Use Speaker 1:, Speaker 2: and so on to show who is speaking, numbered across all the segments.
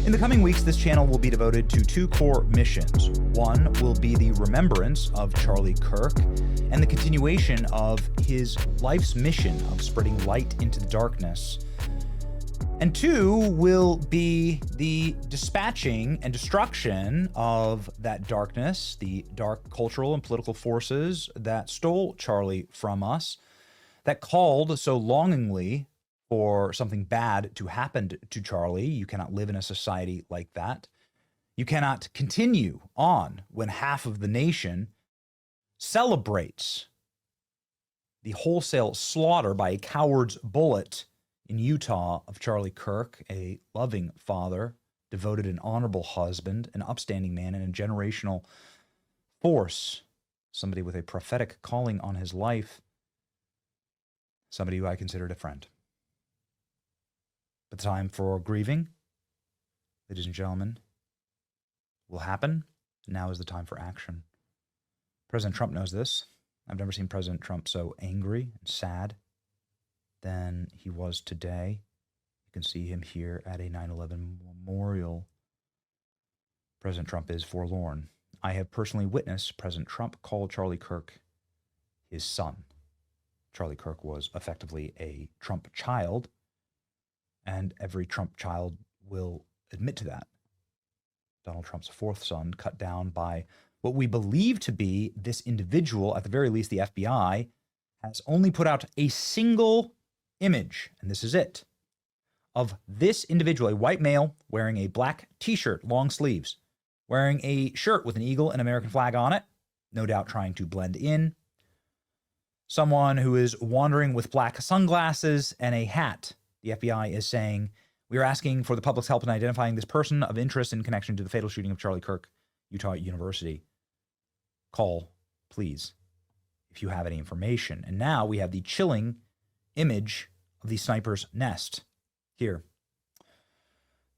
Speaker 1: In the coming weeks, this channel will be devoted to two core missions. One will be the remembrance of Charlie Kirk and the continuation of his life's mission of spreading light into the darkness. And two will be the dispatching and destruction of that darkness, the dark cultural and political forces that stole Charlie from us, that called so longingly for something bad to happen to Charlie. You cannot live in a society like that. You cannot continue on when half of the nation celebrates the wholesale slaughter by a coward's bullet in Utah of Charlie Kirk, a loving father, devoted and honorable husband, an upstanding man, and a generational force, somebody with a prophetic calling on his life, somebody who I considered a friend. But the time for grieving, ladies and gentlemen, will happen. Now is the time for action. President Trump knows this. I've never seen President Trump so angry and sad than he was today. You can see him here at a 9/11 memorial. President Trump is forlorn. I have personally witnessed President Trump call Charlie Kirk his son. Charlie Kirk was effectively a Trump child, and every Trump child will admit to that. Donald Trump's fourth son, cut down by what we believe to be this individual, at the very least the FBI, has only put out a single image, and this is it, of this individual, a white male wearing a black t-shirt, long sleeves, wearing a shirt with an eagle and American flag on it, no doubt trying to blend in. Someone who is wandering with black sunglasses and a hat. The FBI is saying, we are asking for the public's help in identifying this person of interest in connection to the fatal shooting of Charlie Kirk, Utah University. Call, please, if you have any information. And now we have the chilling image of the sniper's nest here.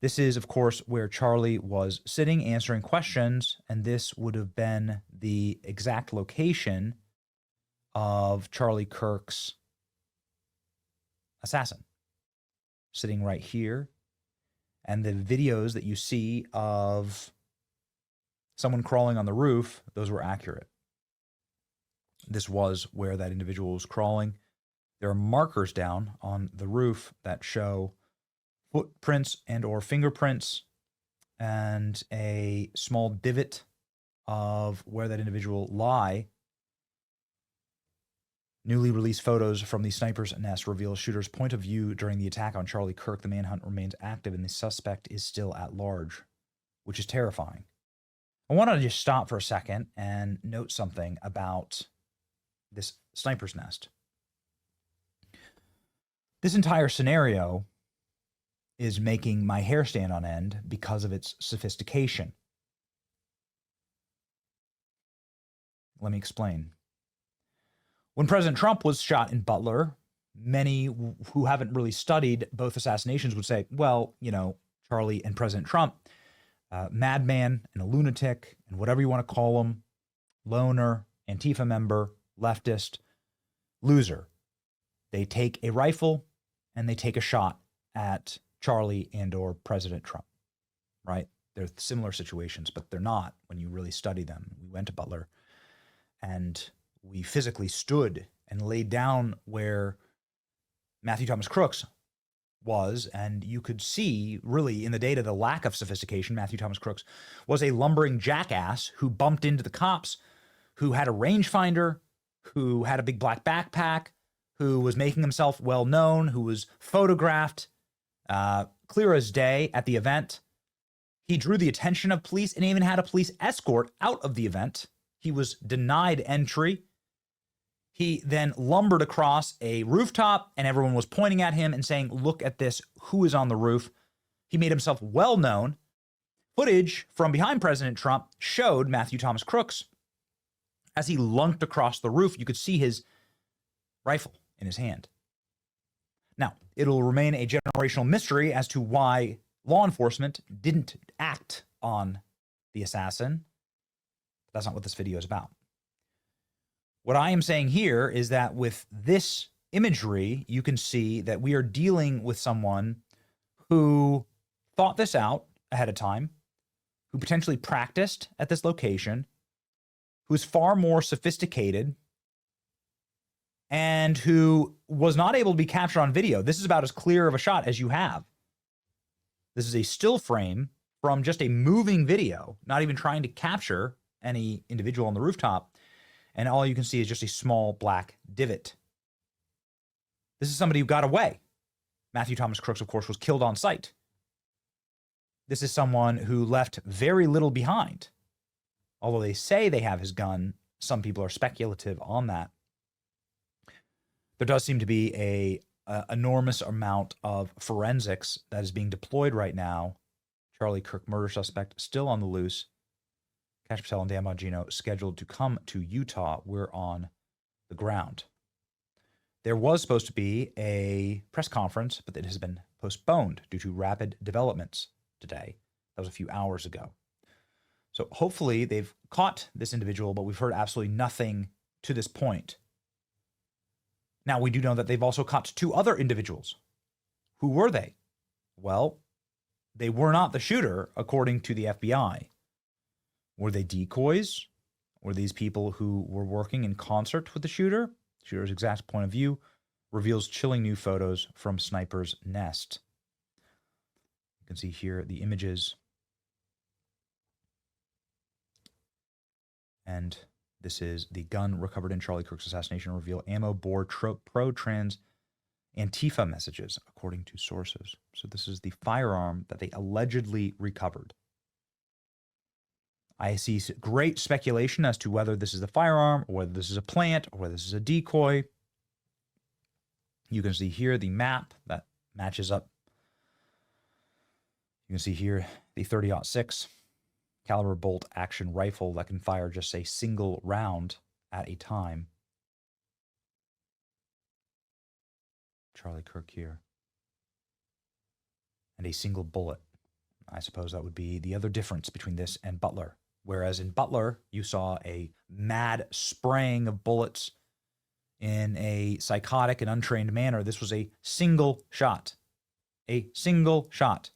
Speaker 1: This is, of course, where Charlie was sitting answering questions, and this would have been the exact location of Charlie Kirk's assassin, sitting right here. And the videos that you see of someone crawling on the roof, those were accurate. This was where that individual was crawling. There are markers down on the roof that show footprints and or fingerprints and a small divot of where that individual lie. Newly released photos from the sniper's nest reveal shooter's point of view during the attack on Charlie Kirk. The manhunt remains active and the suspect is still at large, which is terrifying. I want to just stop for a second and note something about this sniper's nest. This entire scenario is making my hair stand on end because of its sophistication. Let me explain. When President Trump was shot in Butler, many who haven't really studied both assassinations would say, well, you know, Charlie and President Trump, madman and a lunatic and whatever you want to call him, loner, Antifa member, leftist, loser. They take a rifle and they take a shot at Charlie and or President Trump, right? They're similar situations, but they're not when you really study them. We went to Butler and we physically stood and laid down where Matthew Thomas Crooks was, and you could see really in the data the lack of sophistication. Matthew Thomas Crooks was a lumbering jackass who bumped into the cops, who had a rangefinder, who had a big black backpack, who was making himself well known, who was photographed clear as day at the event. He drew the attention of police and even had a police escort out of the event. He was denied entry. He then lumbered across a rooftop and everyone was pointing at him and saying, look at this, who is on the roof? He made himself well known. Footage from behind President Trump showed Matthew Thomas Crooks as he lunked across the roof. You could see his rifle in his hand. Now, it'll remain a generational mystery as to why law enforcement didn't act on the assassin. That's not what this video is about. What I am saying here is that with this imagery, you can see that we are dealing with someone who thought this out, ahead of time, who potentially practiced at this location, who's far more sophisticated, and who was not able to be captured on video. This is about as clear of a shot as you have. This is a still frame from just a moving video, not even trying to capture any individual on the rooftop. And all you can see is just a small black divot. This is somebody who got away. Matthew Thomas Crooks, of course, was killed on sight. This is someone who left very little behind. Although they say they have his gun, some people are speculative on that. There does seem to be a enormous amount of forensics that is being deployed right now. Charlie Kirk murder suspect still on the loose. Kash Patel and Dan Bongino scheduled to come to Utah. We're on the ground. There was supposed to be a press conference, but it has been postponed due to rapid developments today. That was a few hours ago. So hopefully they've caught this individual, but we've heard absolutely nothing to this point. Now, we do know that they've also caught 2 other individuals. Who were they? Well, they were not the shooter, according to the FBI. Were they decoys? Were these people who were working in concert with the shooter? The shooter's exact point of view reveals chilling new photos from Sniper's Nest. You can see here the images. And this is the gun recovered in Charlie Kirk's assassination, reveal ammo bore pro-trans Antifa messages, according to sources. So this is the firearm that they allegedly recovered. I see great speculation as to whether this is the firearm, or whether this is a plant, or whether this is a decoy. You can see here the map that matches up. You can see here the 30-06 caliber bolt action rifle that can fire just a single round at a time. Charlie Kirk here. And a single bullet. I suppose that would be the other difference between this and Butler. Whereas in Butler, you saw a mad spraying of bullets in a psychotic and untrained manner. This was a single shot. A single shot.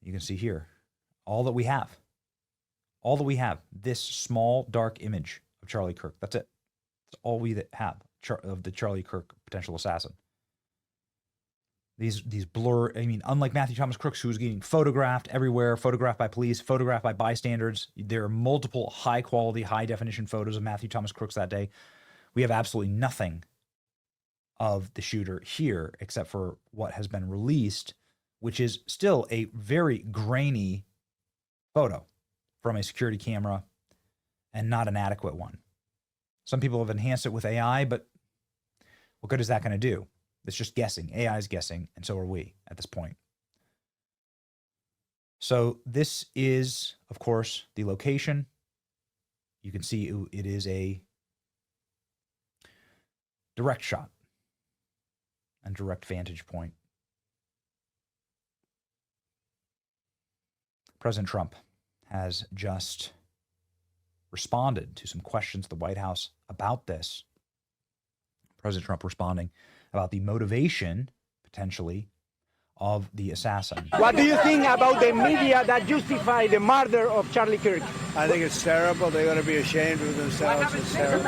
Speaker 1: You can see here all that we have. All that we have. This small, dark image of Charlie Kirk. That's it. That's all we have of the Charlie Kirk potential assassin. These blur, I mean, unlike Matthew Thomas Crooks, who was getting photographed everywhere, photographed by police, photographed by bystanders, there are multiple high-quality, high-definition photos of Matthew Thomas Crooks that day. We have absolutely nothing of the shooter here, except for what has been released, which is still a very grainy photo from a security camera and not an adequate one. Some people have enhanced it with AI, but what good is that going to do? It's just guessing. AI is guessing, and so are we at this point. So this is, of course, the location. You can see it is a direct shot and direct vantage point. President Trump has just responded to some questions at the White House about this. President Trump responding about the motivation, potentially, of the assassin.
Speaker 2: What do you think about the media that justify the murder of Charlie Kirk?
Speaker 3: I think it's terrible. They're going to be ashamed of themselves. It's terrible.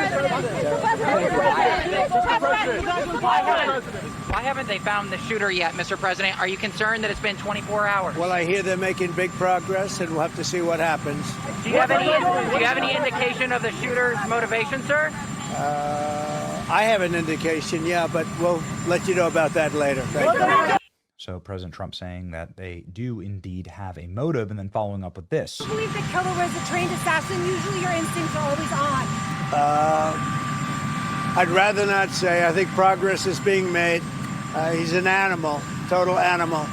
Speaker 4: Why haven't they found the shooter yet, Mr. President? Are you concerned that it's been 24 hours?
Speaker 3: Well, I hear they're making big progress, and we'll have to see what happens.
Speaker 4: Do you have any indication of the shooter's motivation, sir?
Speaker 3: I have an indication, yeah, but we'll let you know about that later. Thank you.
Speaker 1: So President Trump saying that they do indeed have a motive, and then following up with this.
Speaker 5: I believe the killer was a trained assassin. Usually your instincts are always on.
Speaker 3: I'd rather not say. I think progress is being made. He's an animal, total animal.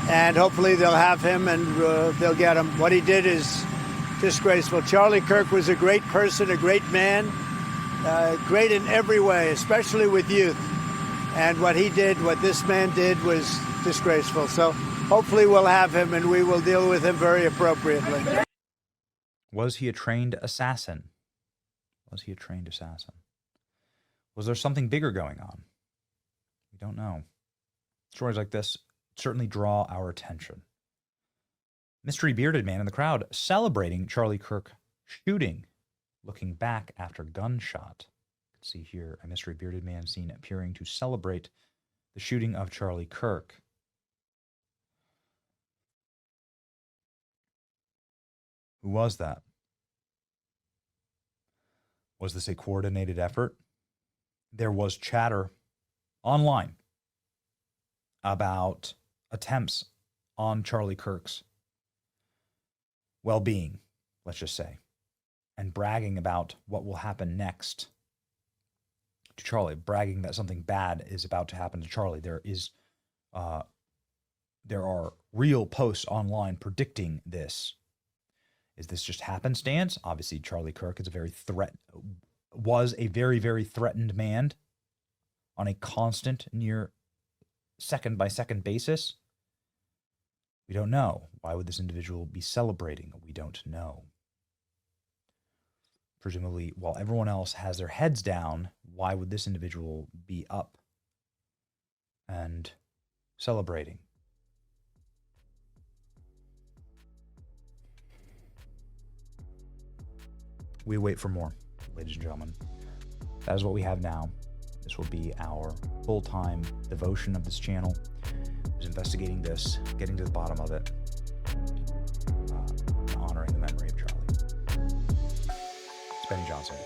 Speaker 3: And hopefully they'll have him and they'll get him. What he did is disgraceful. Charlie Kirk was a great person, a great man, great in every way, especially with youth. And what he did, what this man did, was disgraceful. So hopefully we'll have him and we will deal with him very appropriately.
Speaker 1: Was he a trained assassin? Was he a trained assassin? Was there something bigger going on? We don't know. Stories like this certainly draw our attention. Mystery bearded man in the crowd celebrating Charlie Kirk shooting, looking back after gunshot. You can see here a mystery bearded man seen appearing to celebrate the shooting of Charlie Kirk. Who was that? Was this a coordinated effort? There was chatter online about attempts on Charlie Kirk's well-being, let's just say, and bragging about what will happen next to Charlie, bragging that something bad is about to happen to Charlie. There are real posts online predicting this. Is this just happenstance? Obviously, Charlie Kirk is was a very, very threatened man on a constant, near second-by-second basis. We don't know. Why would this individual be celebrating? We don't know. Presumably, while everyone else has their heads down, why would this individual be up and celebrating? We wait for more, ladies and gentlemen. That is what we have now. This will be our full-time devotion of this channel. Is investigating this, getting to the bottom of it, honoring the memory of Charlie. It's Benny Johnson.